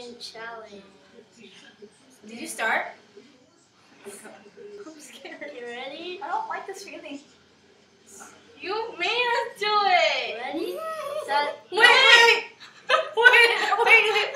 second challenge. Did you start? I'm scared. You ready? I don't like this feeling. You made us do it. Ready? Set. Wait! Wait!